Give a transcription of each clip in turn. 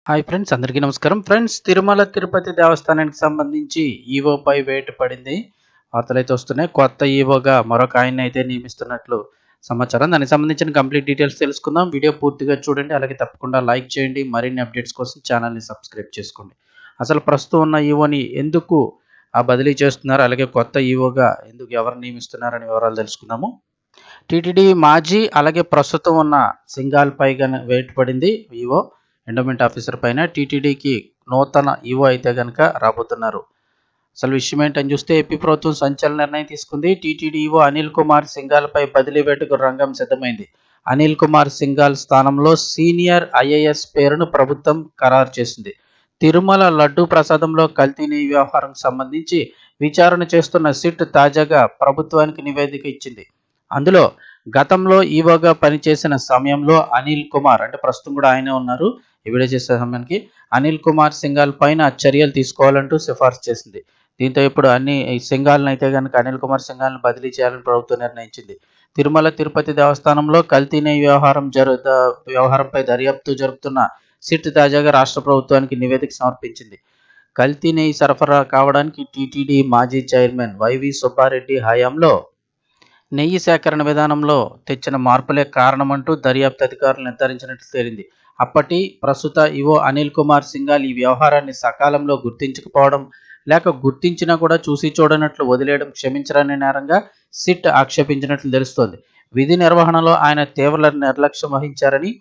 Hi friends, అందరికీ నమస్కారం. Friends, Tirumala Tirupati దేవస్థానానికి సంబంధించి ఈవోపై వేటు పడింది. వార్తలైతే వస్తున్నాయి. కొత్త ఈవోగా మరొక ఆయన్ని అయితే నియమిస్తున్నట్లు సమాచారం. దానికి సంబంధించిన కంప్లీట్ డీటెయిల్స్ తెలుసుకుందాం. వీడియో పూర్తిగా చూడండి. అలాగే తప్పకుండా లైక్ చేయండి. మరిన్ని అప్డేట్స్ కోసం ఛానల్ని సబ్స్క్రైబ్ చేసుకోండి. అసలు ప్రస్తుతం ఉన్న ఈవోని ఎందుకు బదిలీ చేస్తున్నారు, అలాగే కొత్త ఈవోగా ఎందుకు ఎవరు నియమిస్తున్నారనే వివరాలు తెలుసుకుందాము. టీటీడీ మాజీ అలాగే ప్రస్తుతం ఉన్న సింఘాల్ పై వేటు పడింది. ఈవో ఎండోమెంట్ ఆఫీసర్ పైన టీటీడీకి నూతన ఈవో అయితే కనుక రాబోతున్నారు. అసలు విషయం ఏంటని చూస్తే ఏపీ ప్రభుత్వం సంచలన నిర్ణయం తీసుకుంది. టీటీడీ ఈవో అనిల్ కుమార్ సింఘాల్పై బదిలీ వేటుకు రంగం సిద్ధమైంది. అనిల్ కుమార్ సింఘాల్ స్థానంలో సీనియర్ ఐఏఎస్ పేరును ప్రభుత్వం ఖరారు చేసింది. తిరుమల లడ్డూ ప్రసాదంలో కల్తీ నెయ్యి వ్యవహారం సంబంధించి విచారణ చేస్తున్న సిట్ తాజాగా ప్రభుత్వానికి నివేదిక ఇచ్చింది. అందులో గతంలో ఈవోగా పనిచేసిన సమయంలో అనిల్ కుమార్, అంటే ప్రస్తుతం కూడా ఆయనే ఉన్నారు, ఈ వీడియో చేసే సమయానికి అనిల్ కుమార్ సింఘాల్ పైన చర్యలు తీసుకోవాలంటూ సిఫార్సు చేసింది. దీంతో ఇప్పుడు సింఘాల్ని అయితే కనుక అనిల్ కుమార్ సింఘాల్ని బదిలీ చేయాలని ప్రభుత్వం నిర్ణయించింది. తిరుమల తిరుపతి దేవస్థానంలో కల్తీ నెయ్యి వ్యవహారంపై దర్యాప్తు జరుపుతున్న సిట్ తాజాగా రాష్ట్ర ప్రభుత్వానికి నివేదిక సమర్పించింది. కల్తీ నెయ్యి సరఫరా కావడానికి టీటీడీ మాజీ చైర్మన్ వైవి సుబ్బారెడ్డి హయాంలో నెయ్యి సేకరణ విధానంలో తెచ్చిన మార్పులే కారణమంటూ దర్యాప్తు అధికారులు నిర్ధారించినట్లు తేలింది. ప్రస్తుత ఈవో అనిల్ కుమార్ సింఘాల్ ఈ వ్యవహారాన్ని సకాలంలో గుర్తించకపోవడం, లేక గుర్తించినా కూడా చూసి చూడనట్లు వదిలేయడం క్షమించరాని నేరంగా సిట్ ఆక్షేపించినట్లు తెలుస్తోంది. విధి నిర్వహణలో ఆయన తీవ్ర నిర్లక్ష్యం వహించారని,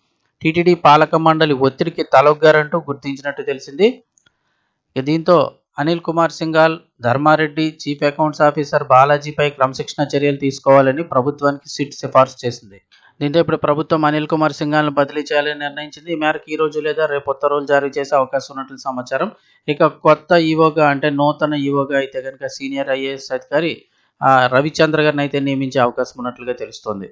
టీటీడీ పాలక మండలి ఒత్తిడికి తలొగ్గారంటూ గుర్తించినట్టు తెలిసింది. దీంతో Anil Kumar Singhal, Dharmareddy, chief accounts officer బాలాజీపై క్రమశిక్షణ చర్యలు తీసుకోవాలని ప్రభుత్వానికి సిట్ సిఫార్సు చేసింది. దీంతో ఇప్పుడు ప్రభుత్వం అనిల్ కుమార్ సింఘాల్ను బదిలీ చేయాలని నిర్ణయించింది. ఈ మేరకు ఈ రోజు లేదా రేపు ఉత్తర్వులు జారీ చేసే అవకాశం ఉన్నట్లు సమాచారం. ఇక కొత్త ఈవోగా, అంటే నూతన ఈవోగా అయితే కనుక సీనియర్ ఐఏఎస్ అధికారి రవిచంద్ర గారిని అయితే నియమించే అవకాశం ఉన్నట్లుగా తెలుస్తోంది.